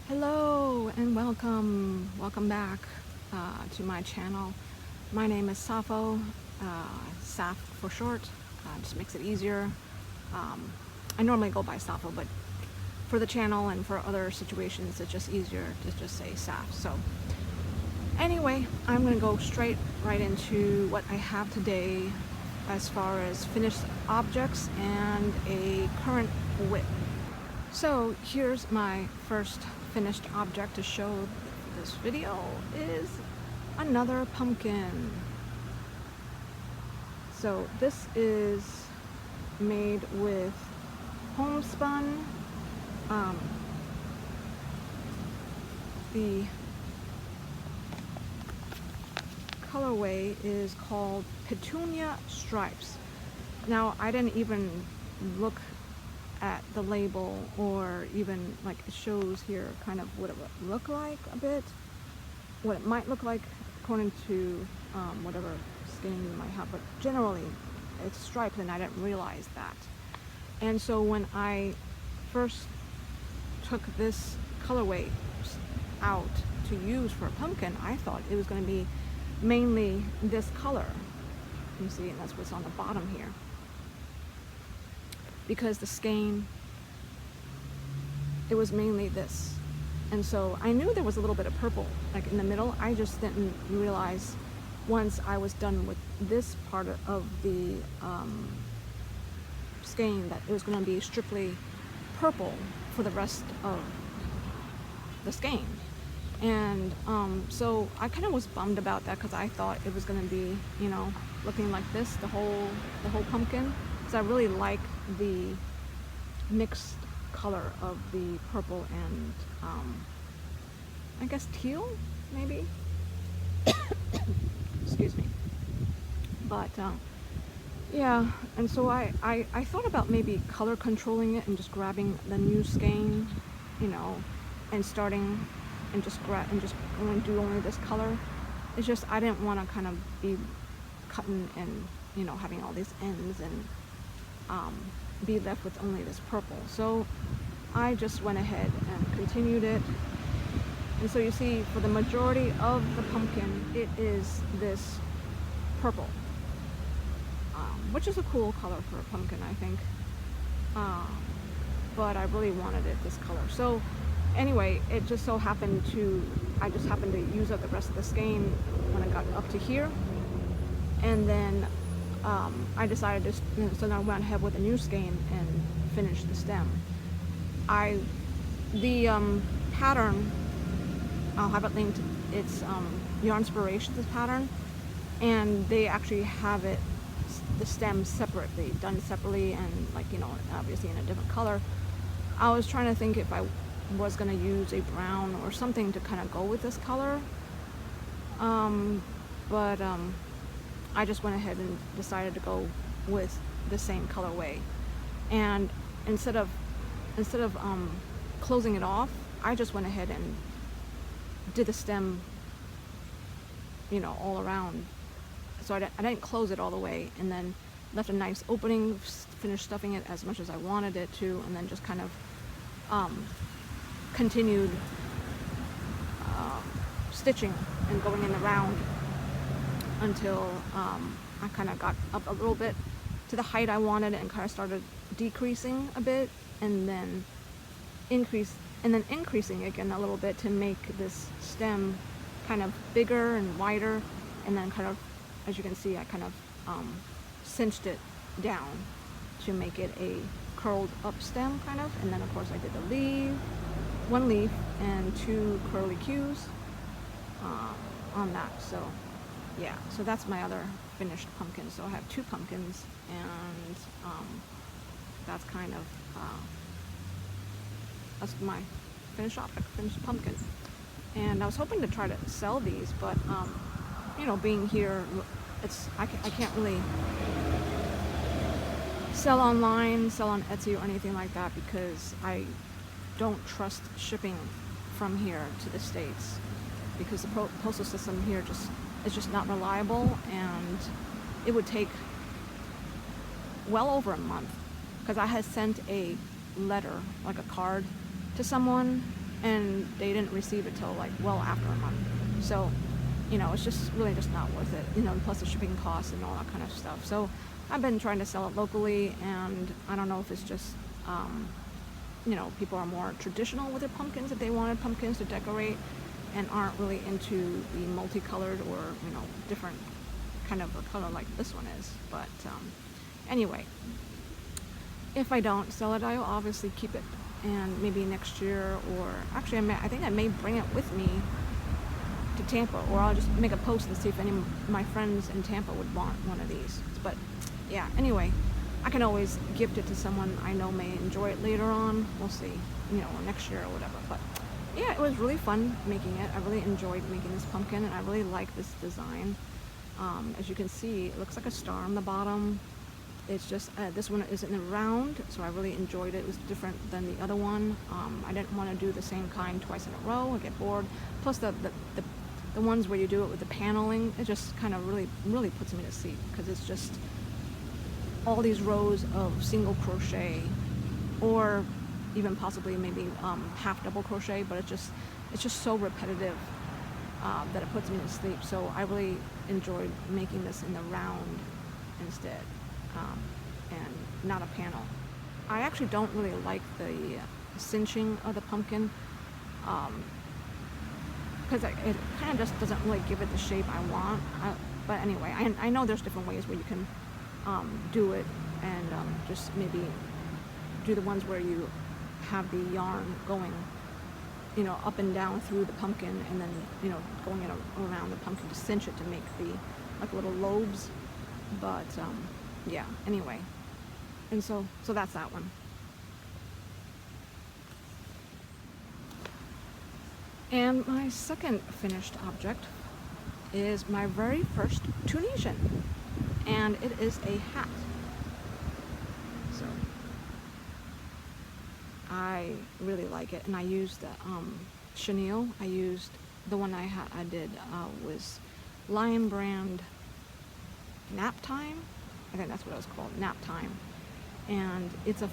Hello and welcome back to my channel. My name is Sappho, Saph for short. Just makes it easier. I normally go by Sappho, but for the channel and for other situations it's just easier to just say Saph. So anyway, I'm gonna go right into what I have today as far as finished objects and a current whip. So here's my first finished object to show this video is another pumpkin. So this is made with homespun. The colorway is called Petunia Stripes. Now I didn't even look at the label, or even like it shows here kind of what it would look like a bit, what it might look like according to whatever skin you might have, but generally it's striped and I didn't realize that. And so when I first took this colorway out to use for a pumpkin, I thought it was going to be mainly this color. You see, and that's what's on the bottom here, because the skein, it was mainly this. And so I knew there was a little bit of purple like in the middle. I just didn't realize once I was done with this part of the skein that it was going to be strictly purple for the rest of the skein. And so I kind of was bummed about that, because I thought it was going to be, you know, looking like this the whole pumpkin. So I really like the mixed color of the purple and I guess teal, maybe. Excuse me. But yeah, and so I thought about maybe color controlling it and just grabbing the new skein, you know, and starting and just going to do only this color. It's just I didn't want to kind of be cutting and, you know, having all these ends and be left with only this purple. So I just went ahead and continued it. And so you see, for the majority of the pumpkin, it is this purple, which is a cool color for a pumpkin, I think. But I really wanted it this color. So anyway, it just so happened I just happened to use up the rest of the skein when I got up to here. And then I decided to, so then I went ahead with a new skein and finished the stem. The pattern, I'll have it linked. It's Yarnspirations pattern, and they actually have it, the stem separately, done separately, and like, you know, obviously in a different color. I was trying to think if I was going to use a brown or something to kind of go with this color, but I just went ahead and decided to go with the same colorway. And instead of closing it off, I just went ahead and did the stem, you know, all around. So I didn't close it all the way, and then left a nice opening, finished stuffing it as much as I wanted it to, and then just kind of continued stitching and going in the round until I kind of got up a little bit to the height I wanted, and kind of started decreasing a bit, and then increasing again a little bit to make this stem kind of bigger and wider. And then kind of, as you can see, I kind of cinched it down to make it a curled up stem kind of. And then of course I did the leaf, one leaf and 2 curly cues on that. So yeah, so that's my other finished pumpkin. So I have 2 pumpkins, and that's kind of that's my finished object, finished pumpkin. And I was hoping to try to sell these, but you know, being here, I can't really sell online, sell on Etsy or anything like that, because I don't trust shipping from here to the States, because the postal system here is just not reliable, and it would take well over a month, because I had sent a letter, like a card, to someone and they didn't receive it till like well after a month. So, you know, it's just really just not worth it, you know, plus the shipping costs and all that kind of stuff. So I've been trying to sell it locally, and I don't know if it's just, you know, people are more traditional with their pumpkins, if they wanted pumpkins to decorate and aren't really into the multicolored or, you know, different kind of a color like this one is. But anyway, if I don't sell it, I'll obviously keep it, and maybe next year, or actually I think I may bring it with me to Tampa, or I'll just make a post and see if any of my friends in Tampa would want one of these. But yeah, anyway, I can always gift it to someone I know may enjoy it later on. We'll see, you know, next year or whatever. But yeah, it was really fun making it. I really enjoyed making this pumpkin, and I really like this design. As you can see, it looks like a star on the bottom. It's just, this one isn't round, so I really enjoyed it. It was different than the other one. I didn't want to do the same kind twice in a row. I get bored. Plus the ones where you do it with the paneling, it just kind of really puts me to sleep, because it's just all these rows of single crochet, or even possibly maybe half double crochet, but it's just so repetitive that it puts me to sleep. So I really enjoyed making this in the round instead, and not a panel. I actually don't really like the cinching of the pumpkin, because it kind of just doesn't really give it the shape I want. But anyway, I know there's different ways where you can do it, and just maybe do the ones where you have the yarn going, you know, up and down through the pumpkin, and then, you know, going it around the pumpkin to cinch it to make the like little lobes. But yeah, anyway, and so that's that one. And my second finished object is my very first Tunisian, and it is a hat. So I really like it, and I used chenille. I used the one I did was Lion Brand Nap Time. I think that's what it was called, Nap Time. And it's a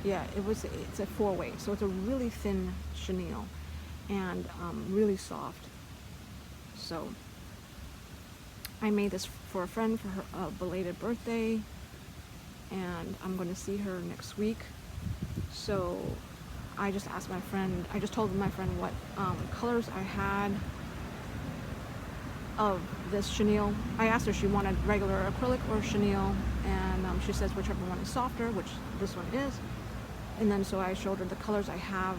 it's a 4-way, so it's a really thin chenille, and really soft. So I made this for a friend for her belated birthday, and I'm going to see her next week. So I just asked my friend, I just told my friend what colors I had of this chenille. I asked her if she wanted regular acrylic or chenille, and she says whichever one is softer, which this one is. And then so I showed her the colors I have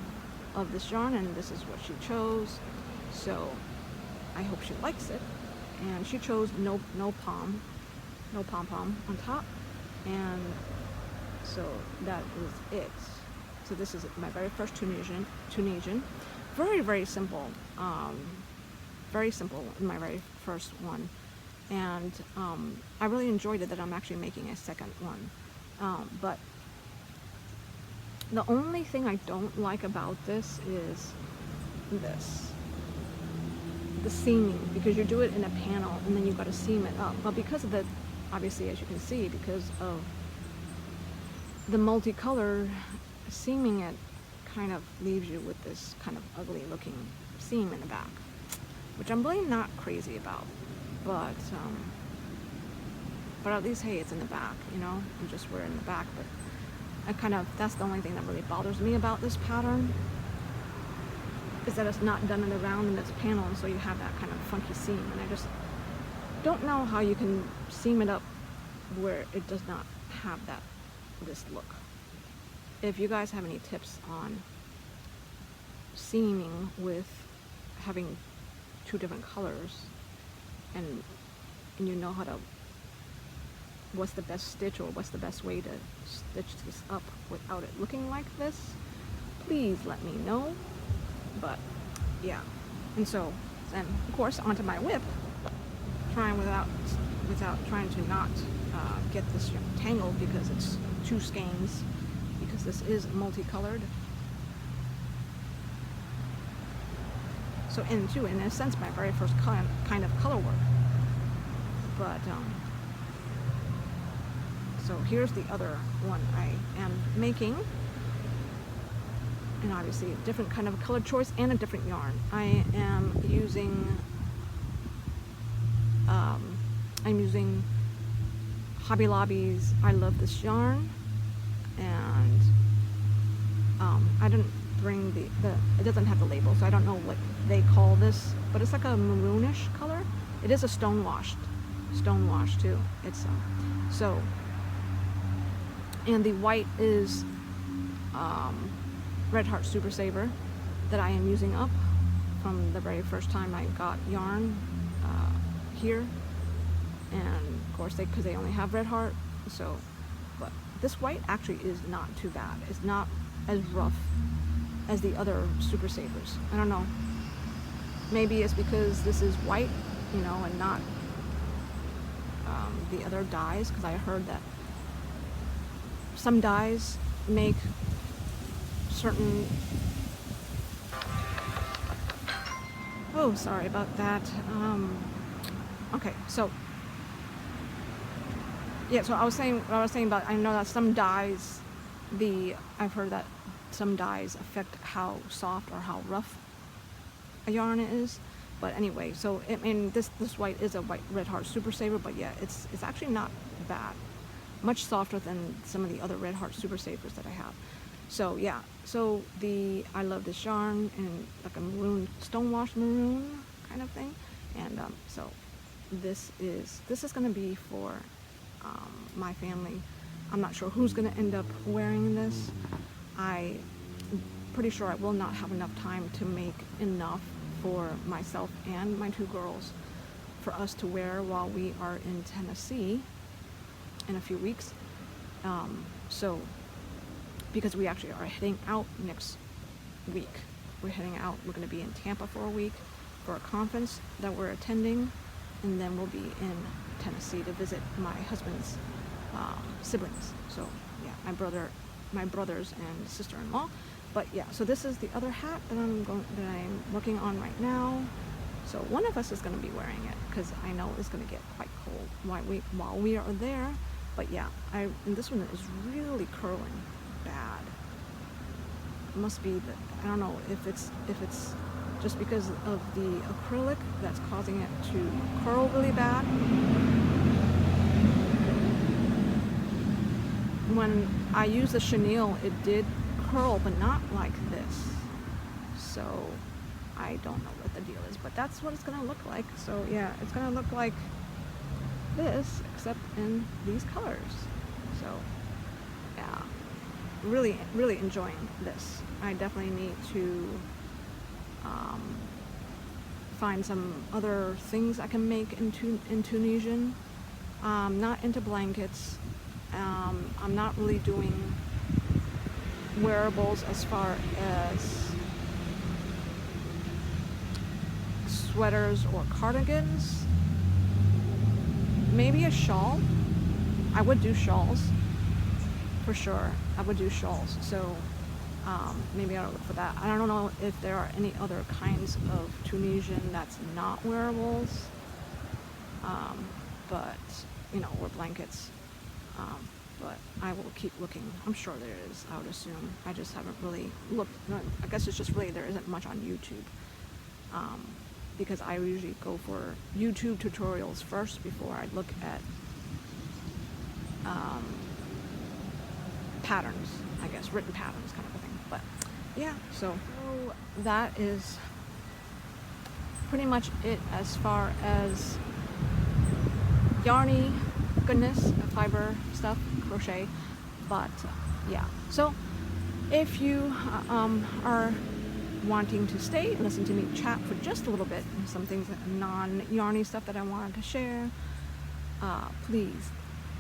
of this yarn, and this is what she chose. So I hope she likes it. And she chose no pom-pom on top, and so that is it. So this is my very first Tunisian. Very, very simple. Very simple in my very first one, and I really enjoyed it that I'm actually making a second one. But the only thing I don't like about this is the seaming, because you do it in a panel and then you've got to seam it up. But because of the, obviously, as you can see, because of the multicolored, seaming it kind of leaves you with this kind of ugly looking seam in the back, which I'm really not crazy about. But at least, hey, it's in the back, you know, you just wear it in the back. But that's the only thing that really bothers me about this pattern, is that it's not done in the round and it's panel, and so you have that kind of funky seam, and I just don't know how you can seam it up where it does not have this look. If you guys have any tips on seaming with having two different colors, and you know what's the best stitch, or what's the best way to stitch this up without it looking like this, please let me know. But yeah, and so then of course onto my whip, trying without trying to not get this tangled, because it's two skeins, because this is multicolored. So in a sense, my very first kind of color work. But so here's the other one I am making, and obviously a different kind of color choice and a different yarn. I'm using Hobby Lobby's I Love This Yarn, and I didn't bring it doesn't have the label, so I don't know what they call this, but it's like a maroonish color. It is a stone wash too. It's so, and the white is Red Heart Super Saver that I am using up from the very first time I got yarn here, and of course because they only have Red Heart, so. But this white actually is not too bad. It's not as rough as the other Super Savers. I don't know. Maybe it's because this is white, you know, and not the other dyes, because I heard that some dyes make certain... Oh, sorry about that. Okay, so yeah, so I was saying about, I know that some dyes, I've heard that some dyes affect how soft or how rough a yarn is. But anyway, so I mean, this white is a white Red Heart Super Saver, but yeah, it's actually not bad. Much softer than some of the other Red Heart Super Savers that I have. So yeah, so I Love This Yarn, and like a maroon, stonewashed maroon kind of thing. And so this is going to be for my family. I'm not sure who's going to end up wearing this. I'm pretty sure I will not have enough time to make enough for myself and my two girls for us to wear while we are in Tennessee in a few weeks. So because we actually are heading out next week. We're heading out. We're going to be in Tampa for a week for a conference that we're attending, and then we'll be in Tennessee to visit my husband's siblings. So yeah, my brothers and sister-in-law. But yeah, so this is the other hat that I'm working on right now. So one of us is going to be wearing it because I know it's going to get quite cold while we are there. But yeah, and this one is really curling bad. It must be that, I don't know if it's just because of the acrylic that's causing it to curl really bad. When I used the chenille, it did curl, but not like this. So I don't know what the deal is, but that's what it's gonna look like. So yeah, it's gonna look like this, except in these colors. So yeah, really enjoying this. I definitely need to find some other things I can make in Tunisian. Not into blankets. I'm not really doing wearables as far as sweaters or cardigans. Maybe a shawl. I would do shawls for sure. I would do shawls. So maybe I'll look for that. I don't know if there are any other kinds of Tunisian that's not wearables, but you know, or blankets. But I will keep looking. I'm sure there is, I would assume. I just haven't really looked. I guess it's just really there isn't much on YouTube. Because I usually go for YouTube tutorials first before I look at patterns, I guess, written patterns kind of a thing. But yeah, so that is pretty much it as far as yarny goodness, fiber stuff, crochet. But yeah, so if you are wanting to stay and listen to me chat for just a little bit, some things, non-yarny stuff that I wanted to share, please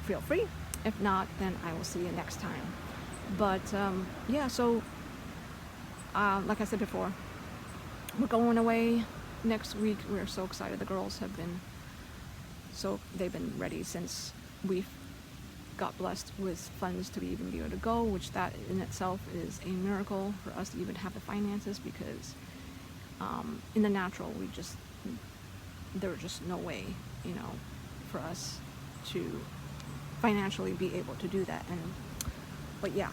feel free. If not, then I will see you next time. But yeah, so like I said before, we're going away next week. We're so excited. The girls have been they've been ready since we got blessed with funds to even be able to go, which that in itself is a miracle for us to even have the finances, because in the natural there was just no way, you know, for us to financially be able to do that. But yeah,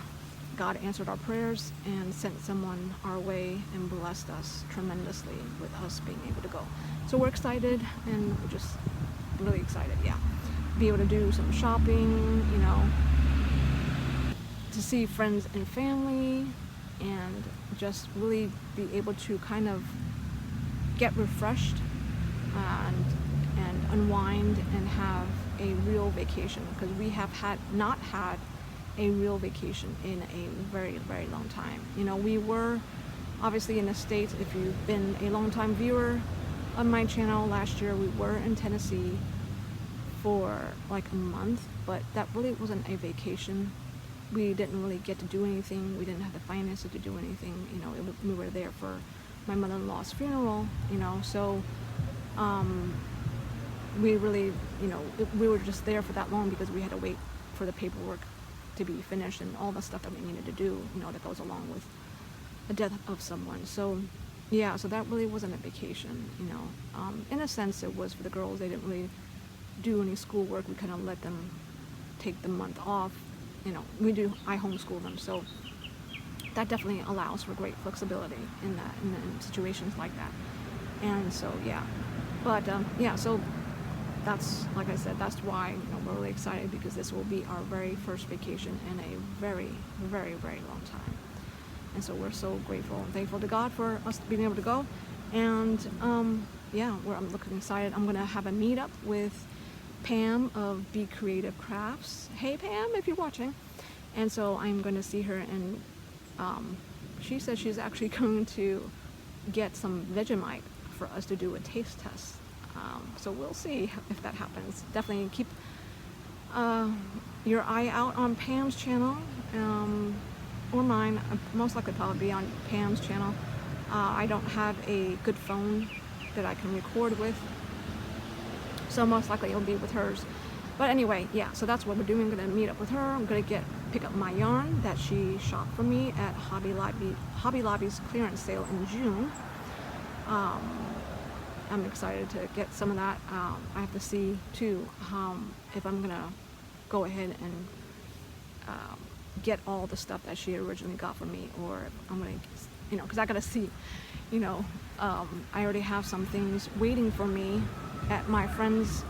God answered our prayers and sent someone our way and blessed us tremendously with us being able to go. So we're excited, and we're just really excited, yeah. Be able to do some shopping, you know, to see friends and family, and just really be able to kind of get refreshed and unwind and have a real vacation, because we have not had a real vacation in a very, very long time. You know, we were obviously in the States. If you've been a long-time viewer on my channel, last year we were in Tennessee for like a month, but that really wasn't a vacation. We didn't really get to do anything. We didn't have the finances to do anything. You know, we were there for my mother-in-law's funeral, you know, so we really, you know, we were just there for that long because we had to wait for the paperwork to be finished and all the stuff that we needed to do, you know, that goes along with the death of someone. So yeah, so that really wasn't a vacation, you know. In a sense it was for the girls. They didn't really do any schoolwork. We kind of let them take the month off, you know. I homeschool them, so that definitely allows for great flexibility in situations like that. And so yeah, but yeah, so that's, like I said, that's why, you know, we're really excited, because this will be our very first vacation in a very, very, very long time. And so we're so grateful and thankful to God for us being able to go. And yeah, I'm looking excited. I'm gonna have a meetup with Pam of Be Creative Crafts. Hey Pam, if you're watching. And so I'm going to see her, and she said she's actually going to get some Vegemite for us to do a taste test. So we'll see if that happens. Definitely keep your eye out on Pam's channel, or mine. Most likely probably be on Pam's channel. I don't have a good phone that I can record with, so most likely it'll be with hers. But anyway, yeah, so that's what we're doing. I'm gonna meet up with her. I'm gonna pick up my yarn that she shopped for me at Hobby Lobby's clearance sale in June. I'm excited to get some of that. I have to see too if I'm gonna go ahead and get all the stuff that she originally got for me, or if I'm gonna, you know, because I gotta see, you know, I already have some things waiting for me at my friend's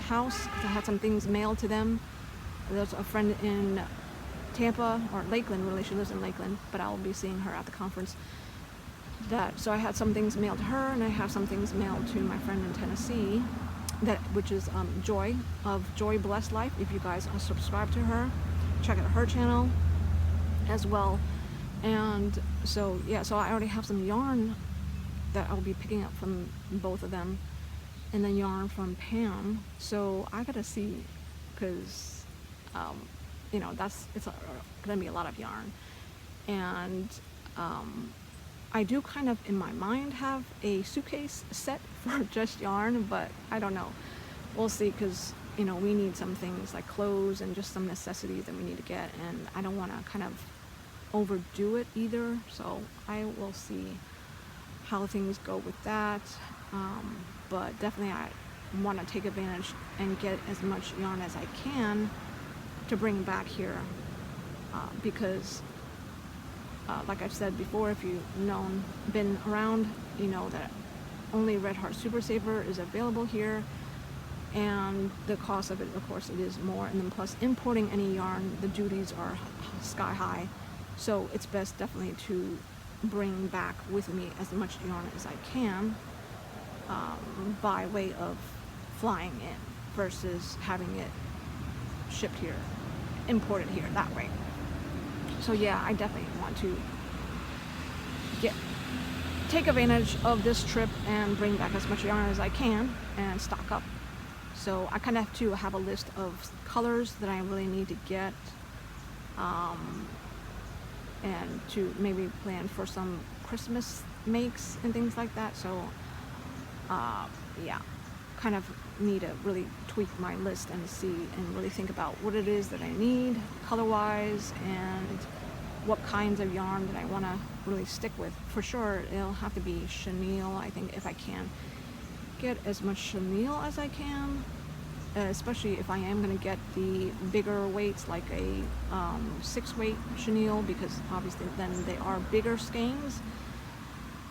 house, because I had some things mailed to them. There's a friend in Tampa, or Lakeland, really. She lives in Lakeland, but I'll be seeing her at the conference. So I had some things mailed to her, and I have some things mailed to my friend in Tennessee, which is Joy of Joy Blessed Life. If you guys are subscribed to her, check out her channel as well. And so yeah, so I already have some yarn that I'll be picking up from both of them, and then yarn from Pam. So I gotta see, because you know, it's gonna be a lot of yarn. And I do kind of in my mind have a suitcase set for just yarn, but I don't know, we'll see, because you know, we need some things like clothes and just some necessities that we need to get, and I don't want to kind of overdo it either. So I will see how things go with that. But definitely I want to take advantage and get as much yarn as I can to bring back here, because like I've said before, if you've been around, you know that only Red Heart Super Saver is available here, and the cost of it, of course, it is more. And then plus importing any yarn, the duties are sky high. So it's best definitely to bring back with me as much yarn as I can, by way of flying in versus having it shipped here, imported here that way. So yeah, I definitely want to take advantage of this trip and bring back as much yarn as I can and stock up. So I kind of have a list of colors that I really need to get, and to maybe plan for some Christmas makes and things like that. So yeah, kind of need to really tweak my list and see and really think about what it is that I need color-wise, and what kinds of yarn that I want to really stick with. For sure, it'll have to be chenille. I think if I can get as much chenille as I can, especially if I am going to get the bigger weights, like a 6-weight chenille, because obviously then they are bigger skeins.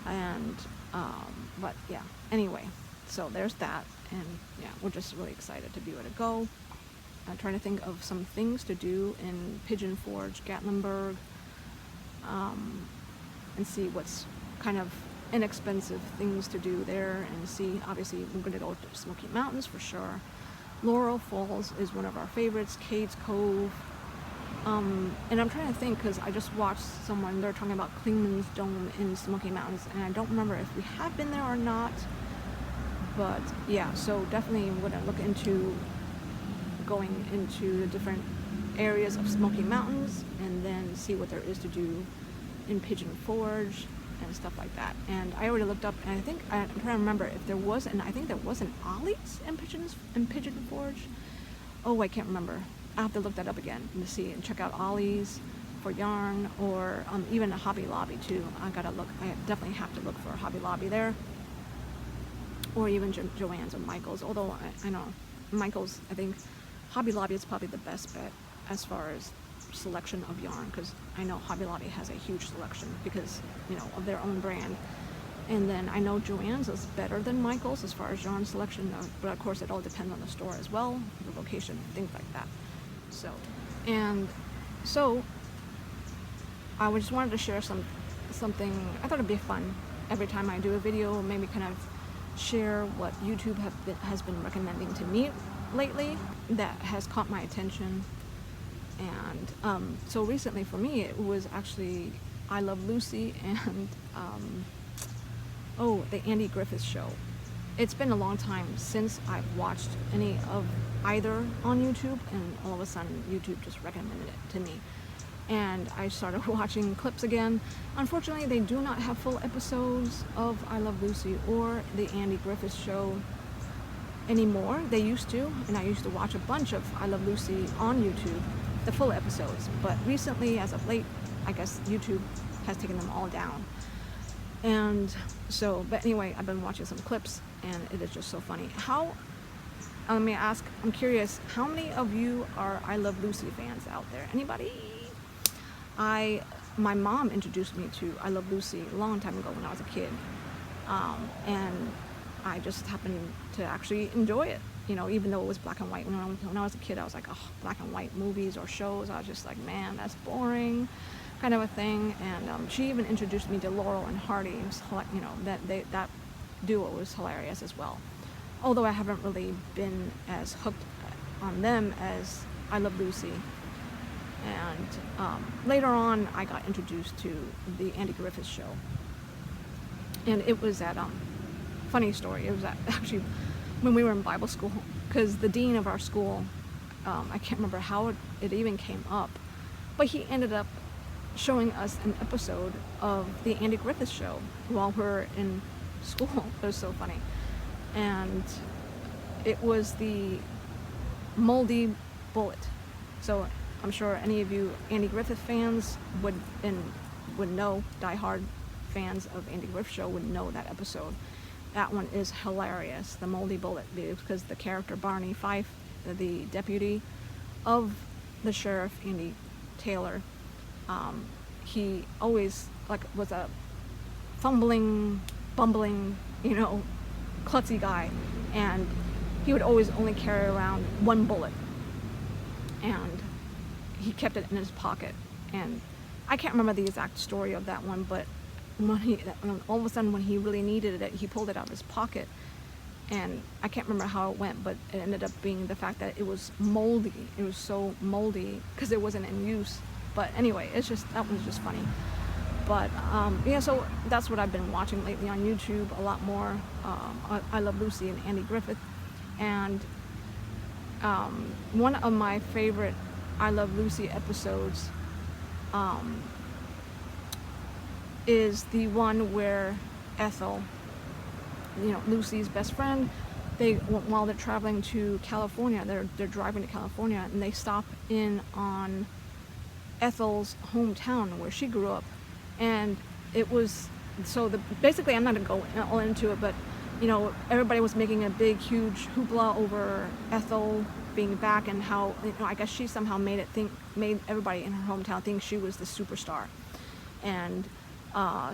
And but yeah, anyway, so there's that, and yeah, we're just really excited to be able to go. I'm trying to think of some things to do in Pigeon Forge, Gatlinburg, and see what's kind of inexpensive things to do there, and see, obviously we're going to go to Smoky Mountains for sure. Laurel Falls is one of our favorites, Cades Cove, and I'm trying to think, because I just watched someone, they're talking about Clingman's Dome in Smoky Mountains, and I don't remember if we have been there or not, but yeah, so definitely I'm going to look into going into the different areas of Smoky Mountains, and then see what there is to do in Pigeon Forge and stuff like that. And I already looked up, and I'm trying to remember if there was, and I think there was an Ollie's in Pigeon Forge. Oh, I can't remember. I have to look that up again to see and check out Ollie's for yarn, or even a Hobby Lobby too. I definitely have to look for a Hobby Lobby there, or even Joann's or Michael's. Although I know Michael's, I think Hobby Lobby is probably the best bet as far as selection of yarn, because I know Hobby Lobby has a huge selection because, you know, of their own brand. And then I know Joann's is better than Michael's as far as yarn selection, but of course it all depends on the store as well, the location, things like that. So I just wanted to share something. I thought it'd be fun every time I do a video, maybe kind of share what YouTube has been recommending to me lately that has caught my attention. And so recently for me it was actually I Love Lucy and the Andy Griffith Show. It's been a long time since I've watched any of either on YouTube, and all of a sudden YouTube just recommended it to me, and I started watching clips again. Unfortunately, they do not have full episodes of I Love Lucy or the Andy Griffith Show anymore. They used to, and I used to watch a bunch of I Love Lucy on YouTube, the full episodes, but recently, as of late, I guess YouTube has taken them all down. And so, but anyway, I've been watching some clips, and it is just so funny. Let me ask, I'm curious, how many of you are I Love Lucy fans out there? Anybody? My mom introduced me to I Love Lucy a long time ago when I was a kid, and I just happened to actually enjoy it, you know, even though it was black and white. When I was a kid, I was like, oh, black and white movies or shows, I was just like, man, that's boring, kind of a thing. And she even introduced me to Laurel and Hardy. It was, you know, that duo was hilarious as well. Although I haven't really been as hooked on them as I Love Lucy. And later on, I got introduced to the Andy Griffith Show. And it was at, funny story, it was actually when we were in Bible school, because the dean of our school, I can't remember how it even came up, but he ended up showing us an episode of the Andy Griffith Show while we're in school. It was so funny. And it was the moldy bullet. So I'm sure any of you Andy Griffith fans would know, diehard fans of Andy Griffith Show would know that episode. That one is hilarious, the moldy bullet, because the character Barney Fife, the deputy of the sheriff, Andy Taylor, he always was a fumbling, bumbling, you know, klutzy guy, and he would always only carry around one bullet, and he kept it in his pocket. And I can't remember the exact story of that one, but all of a sudden when he really needed it, he pulled it out of his pocket, and I can't remember how it went, but it ended up being the fact that it was moldy. It was so moldy because it wasn't in use. But anyway, that was just funny. But yeah, so that's what I've been watching lately on YouTube a lot more. I Love Lucy and Andy Griffith. And one of my favorite I Love Lucy episodes is the one where Ethel, you know, Lucy's best friend, while they're traveling to California, they're driving to California, and they stop in on Ethel's hometown where she grew up. And it was, basically, I'm not going to go all into it, but everybody was making a big, huge hoopla over Ethel being back, and how, I guess she somehow made everybody in her hometown think she was the superstar. And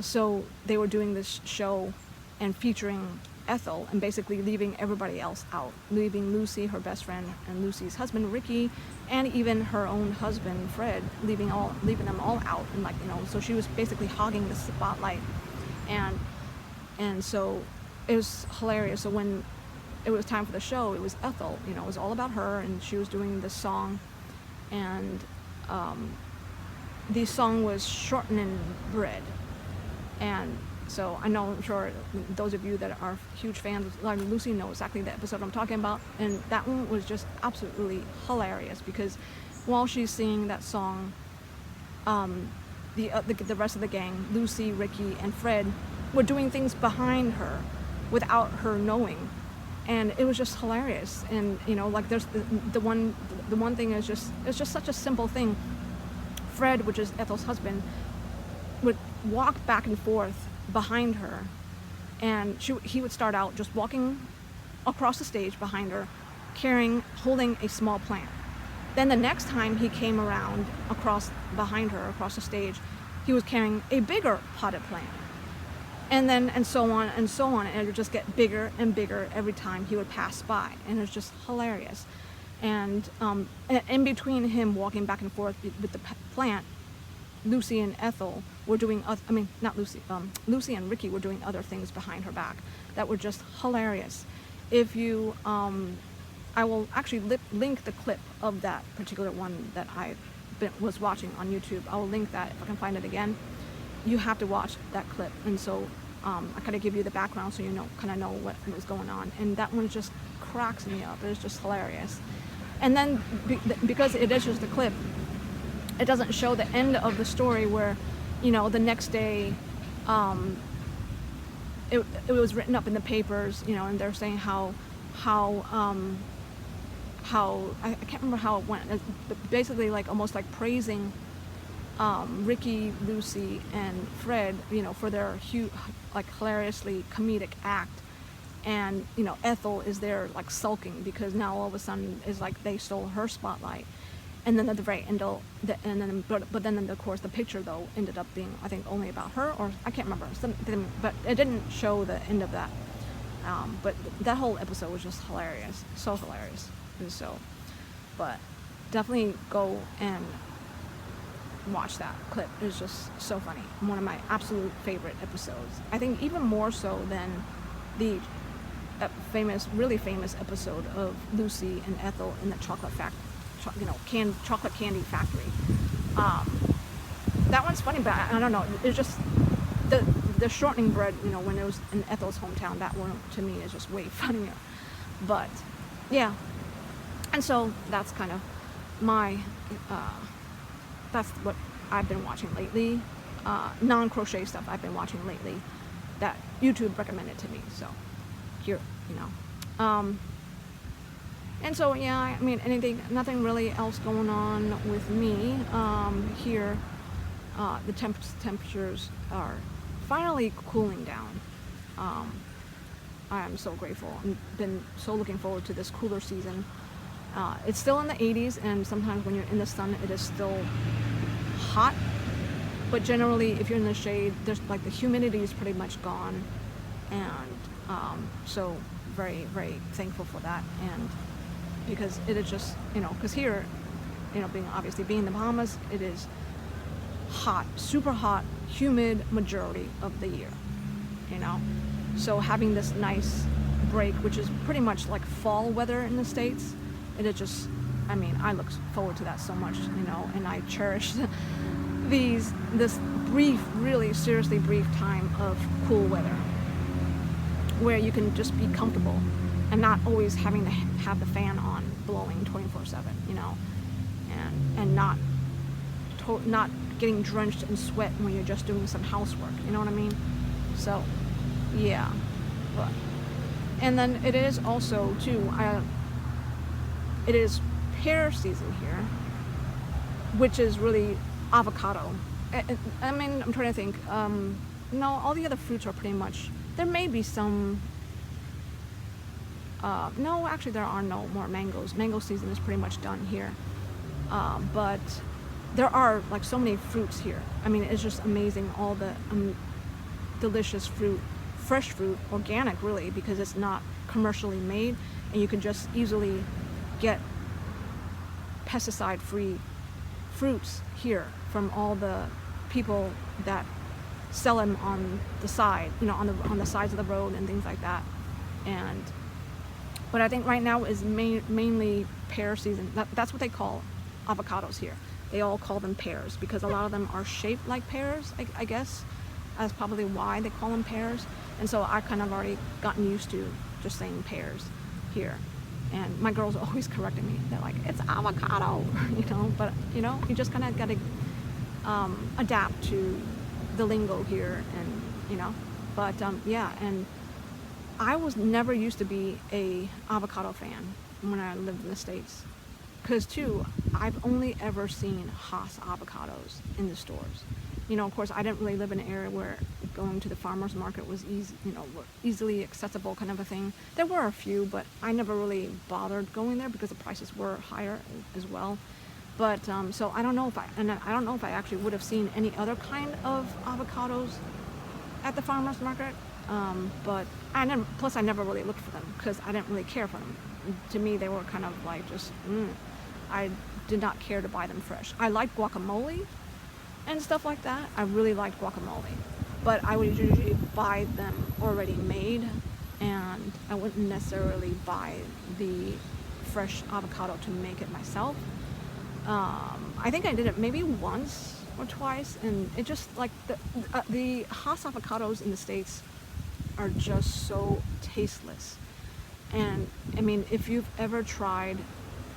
so they were doing this show and featuring Ethel and basically leaving everybody else out, leaving Lucy, her best friend, and Lucy's husband Ricky, and even her own husband Fred, leaving them all out. And so she was basically hogging the spotlight. And so it was hilarious. So when it was time for the show, it was Ethel, it was all about her, and she was doing this song. And the song was Shortnin bread. And so I'm sure those of you that are huge fans of Lucy know exactly the episode I'm talking about. And that one was just absolutely hilarious, because while she's singing that song, the rest of the gang, Lucy, Ricky, and Fred, were doing things behind her without her knowing. And it was just hilarious. And there's the one thing is it's just such a simple thing. Fred, which is Ethel's husband, would walk back and forth behind her, and he would start out just walking across the stage behind her, holding a small plant. Then the next time he came around behind her across the stage, he was carrying a bigger potted plant. And so on, and it would just get bigger and bigger every time he would pass by, and it was just hilarious. And in between him walking back and forth with the plant, Lucy and Ethel were doing Lucy and Ricky were doing other things behind her back that were just hilarious. If you, I will actually link the clip of that particular one that I was watching on YouTube. I will link that if I can find it again. You have to watch that clip. And so I kind of give you the background so you know what was going on. And that one just cracks me up. It was just hilarious. And then because it is just a clip, it doesn't show the end of the story where, the next day, it was written up in the papers, and they're saying how I can't remember how it went, but basically almost praising Ricky, Lucy, and Fred, for their hilariously comedic act. And Ethel is there sulking because now all of a sudden is they stole her spotlight. And then at the very end, but then of course the picture though ended up being, I think, only about her, or I can't remember, but it didn't show the end of that. But that whole episode was just hilarious, so hilarious. And so, but definitely go and watch that clip. It's just so funny. One of my absolute favorite episodes. I think even more so than the really famous episode of Lucy and Ethel in the chocolate chocolate candy factory. That one's funny, but I don't know. It's just the shortening bread. When it was in Ethel's hometown, that one to me is just way funnier. But yeah, and so that's kind of my. That's what I've been watching lately. Non-crochet stuff I've been watching lately that YouTube recommended to me. So here, and so, yeah, nothing really else going on with me. Here, the temperatures are finally cooling down. I am so grateful. I've been so looking forward to this cooler season. It's still in the 80s, and sometimes when you're in the sun, it is still hot. But generally, if you're in the shade, there's the humidity is pretty much gone. And so very, very thankful for that. And because it is just, because here, being in the Bahamas, it is hot, super hot, humid majority of the year, So having this nice break, which is pretty much like fall weather in the States, it is just, I look forward to that so much, and I cherish this brief, really seriously brief time of cool weather where you can just be comfortable and not always having to have the fan on blowing 24/7, and not getting drenched in sweat when you're just doing some housework, you know what I mean? So, yeah. And then it is also, too, it is pear season here, which is really avocado. I'm trying to think. No, all the other fruits are pretty much, there may be some No, actually there are no more mangoes. Mango season is pretty much done here. But there are like so many fruits here. I mean, it's just amazing, all the delicious fruit, fresh fruit, organic really, because it's not commercially made, and you can just easily get pesticide-free fruits here from all the people that sell them on the side, on the sides of the road and things like that. And but I think right now is mainly pear season. That's what they call avocados here. They all call them pears because a lot of them are shaped like pears, I guess. That's probably why they call them pears. And so I kind of already gotten used to just saying pears here. And my girls are always correcting me. They're like, it's avocado, but you just kind of got to adapt to the lingo here, and but yeah. And I was never used to be a avocado fan when I lived in the States, because too, I've only ever seen Hass avocados in the stores. Of course, I didn't really live in an area where going to the farmer's market was easy, easily accessible kind of a thing. There were a few, but I never really bothered going there because the prices were higher as well. But so I don't know if I actually would have seen any other kind of avocados at the farmer's market. But I never really looked for them because I didn't really care for them. To me, they were kind of like just, I did not care to buy them fresh. I liked guacamole and stuff like that. I really liked guacamole, but I would usually buy them already made, and I wouldn't necessarily buy the fresh avocado to make it myself. I think I did it maybe once or twice, and it just like the Hass avocados in the States are just so tasteless. And I mean, if you've ever tried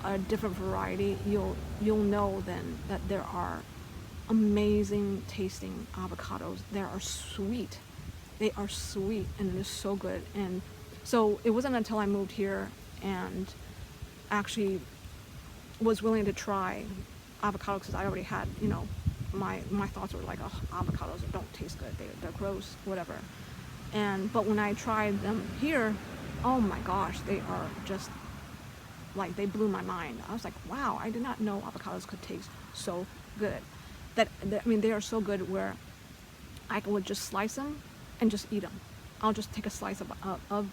a different variety, you'll know then that there are amazing tasting avocados. They are sweet, and it is so good. And so it wasn't until I moved here and actually was willing to try avocados, because I already had, my thoughts were like, oh, avocados don't taste good, they're gross, whatever. But when I tried them here, oh my gosh, they are just like, they blew my mind. I was like, wow, I did not know avocados could taste so good. I mean, they are so good where I would just slice them and just eat them. I'll just take a slice of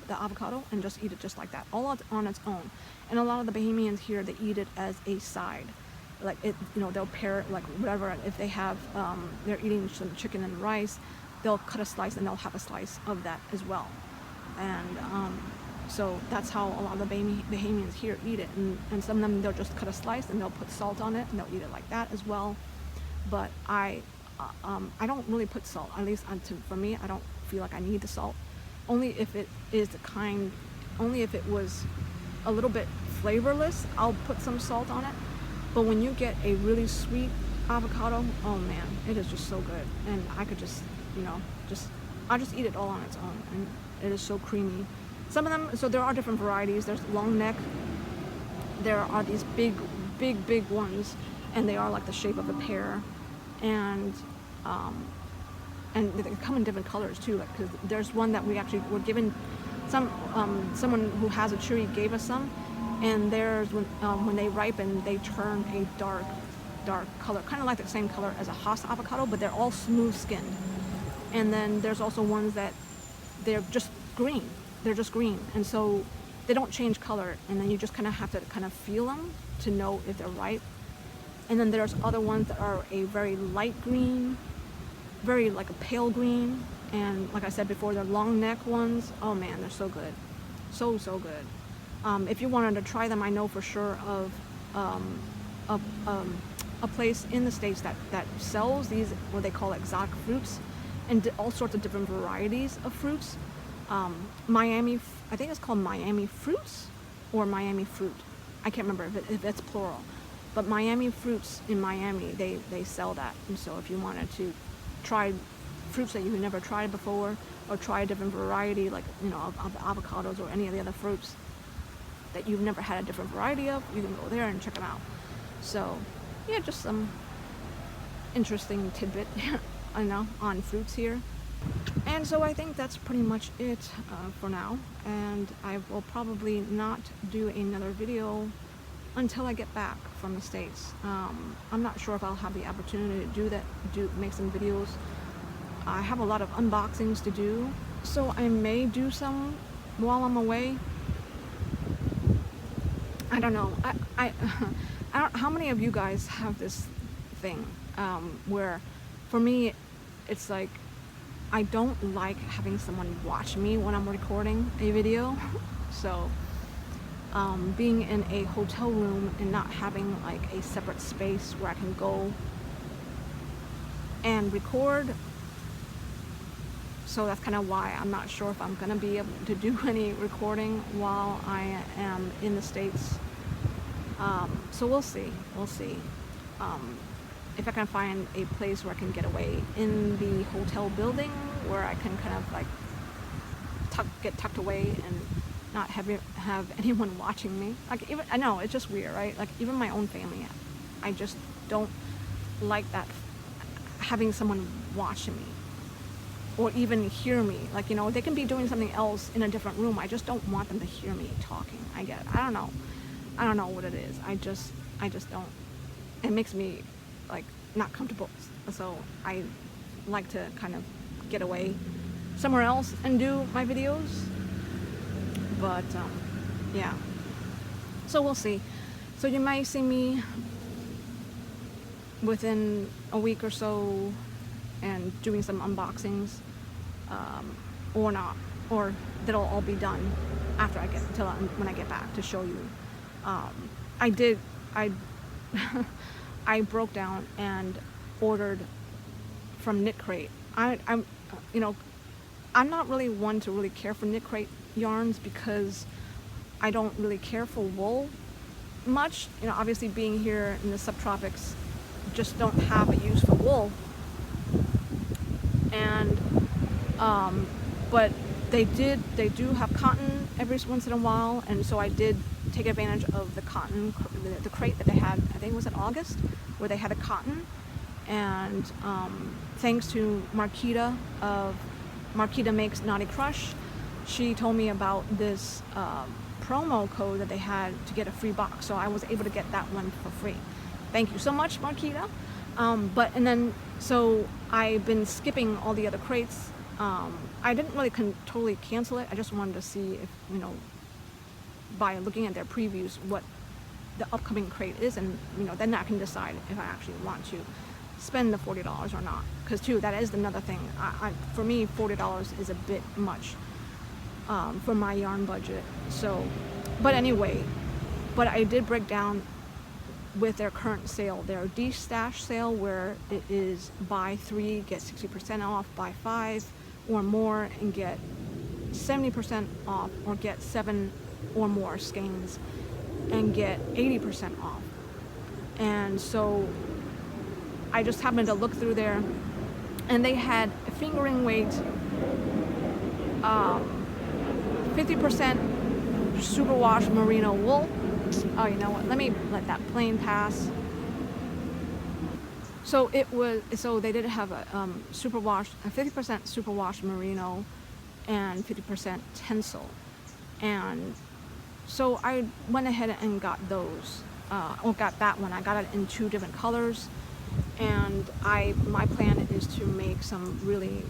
the avocado and just eat it just like that, all on its own. And a lot of the Bahamians here, they eat it as a side. Like it, they'll pair it, like whatever. If they have, they're eating some chicken and rice, they'll cut a slice and they'll have a slice of that as well. And so that's how a lot of the Bahamians here eat it. And some of them, they'll just cut a slice and they'll put salt on it and they'll eat it like that as well. But I don't really put salt, at least for me. I don't feel like I need the salt. Only if it was a little bit flavorless, I'll put some salt on it. But when you get a really sweet avocado, oh man, it is just so good. And I could just, I'll just eat it all on its own. And it is so creamy. Some of them, so there are different varieties. There's long neck. There are these big ones, and they are like the shape of a pear. And they come in different colors too. Like, cause there's one that we actually were given. Someone who has a tree gave us some, and there's when they ripen, they turn a dark color, kind of like the same color as a Hass avocado, but they're all smooth skinned. And then there's also ones that they're just green. They're just green, and so they don't change color. And then you just kind of have to kind of feel them to know if they're ripe. And then there's other ones that are a very light green, very like a pale green. And like I said before, they're long neck ones. Oh man, they're so good. So good. If you wanted to try them, I know for sure of a place in the States that sells these, what they call exotic fruits, and all sorts of different varieties of fruits. Miami, I think it's called Miami Fruits or Miami Fruit. I can't remember if it's plural. But Miami Fruits in Miami, they sell that. And so if you wanted to try fruits that you've never tried before, or try a different variety, like, of avocados or any of the other fruits that you've never had a different variety of, you can go there and check them out. So, yeah, just some interesting tidbit, I know, on fruits here. And so I think that's pretty much it for now, and I will probably not do another video until I get back from the States. I'm not sure if I'll have the opportunity to do that, make some videos. I have a lot of unboxings to do, so I may do some while I'm away. I don't know. I don't, how many of you guys have this thing where, for me, it's like I don't like having someone watch me when I'm recording a video. So being in a hotel room and not having like a separate space where I can go and record. So that's kind of why I'm not sure if I'm gonna be able to do any recording while I am in the States. So we'll see. If I can find a place where I can get away in the hotel building, where I can kind of like get tucked away and not have anyone watching me. Like, even, I know it's just weird, right? Like, even my own family, I just don't like that, having someone watching me or even hear me. Like, you know, they can be doing something else in a different room. I just don't want them to hear me talking. I get it. I don't know what it is. I just don't. It makes me like not comfortable. So I like to kind of get away somewhere else and do my videos. But yeah. So we'll see. So you might see me within a week or so and doing some unboxings, or not, or that'll all be done after when I get back to show you. I broke down and ordered from Knit Crate. I'm not really one to really care for Knit Crate yarns because I don't really care for wool much. You know, obviously being here in the subtropics, just don't have a use for wool. And but they do have cotton every once in a while, and so I did take advantage of the cotton, the crate that they had. I think it was in August, where they had a cotton. And thanks to Marquita of Marquita Makes Naughty Crush, she told me about this promo code that they had to get a free box, so I was able to get that one for free. Thank you so much, Marquita. So I've been skipping all the other crates. I didn't really totally cancel it. I just wanted to see if, you know, by looking at their previews, what the upcoming crate is, and you know, then I can decide if I actually want to spend the $40 or not. Because too, that is another thing. For me, $40 is a bit much for my yarn budget. So, but anyway, I did break down with their current sale, their de-stash sale, where it is buy 3 get 60% off, buy 5 or more and get 70% off, or get 7 or more skeins and get 80% off. And so I just happened to look through there, and they had a fingering weight 50% superwash merino wool. Oh, you know what? Let me let that plane pass. So they did have a 50% superwash merino and 50% tencel. And so I went ahead and got those, got that one. I got it in 2 different colors, and my plan is to make some really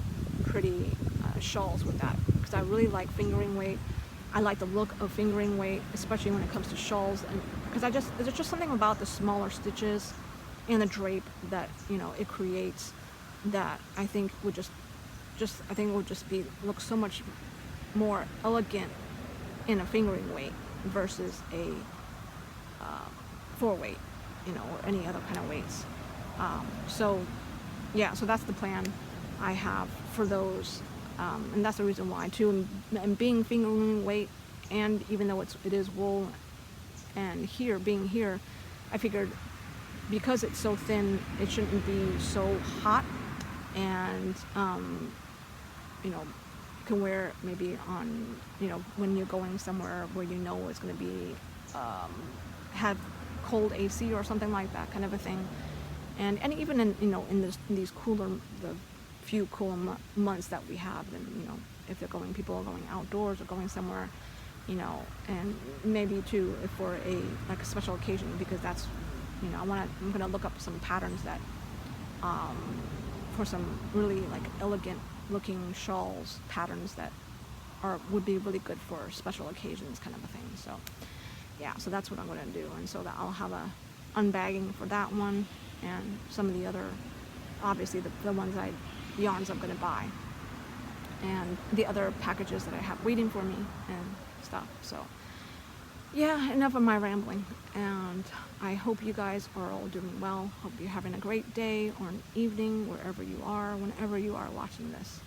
pretty shawls with that, because I really like fingering weight. I like the look of fingering weight, especially when it comes to shawls, and because there's just something about the smaller stitches and the drape that, you know, it creates, that I think would look so much more elegant in a fingering weight versus a 4-weight, you know, or any other kind of weights. So that's the plan I have for those. And that's the reason why too, and being fingering weight, and even though it is wool, and being here, I figured because it's so thin, it shouldn't be so hot, and you know, you can wear it maybe on, you know, when you're going somewhere where you know it's going to be have cold AC or something like that, kind of a thing. And even in, you know, in these cooler, the few cool months that we have. Then, you know, if they're going, people are going outdoors or going somewhere, you know, and maybe too if for a like a special occasion, because that's, you know, I'm gonna look up some patterns that for some really like elegant looking shawls patterns that would be really good for special occasions, kind of a thing. So yeah, so that's what I'm gonna do, and so that I'll have a unbagging for that one and some of the other, obviously the yarns I'm gonna buy, and the other packages that I have waiting for me and stuff. So yeah, enough of my rambling, and I hope you guys are all doing well. Hope you're having a great day or an evening, wherever you are, whenever you are watching this.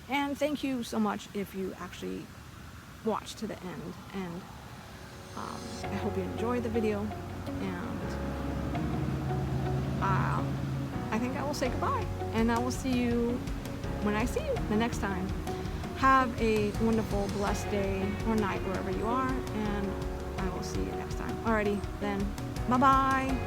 And thank you so much if you actually watch to the end, and I hope you enjoy the video, and I think I will say goodbye, and I will see you when I see you the next time. Have a wonderful, blessed day or night wherever you are, and I will see you next time. Alrighty, then, bye-bye.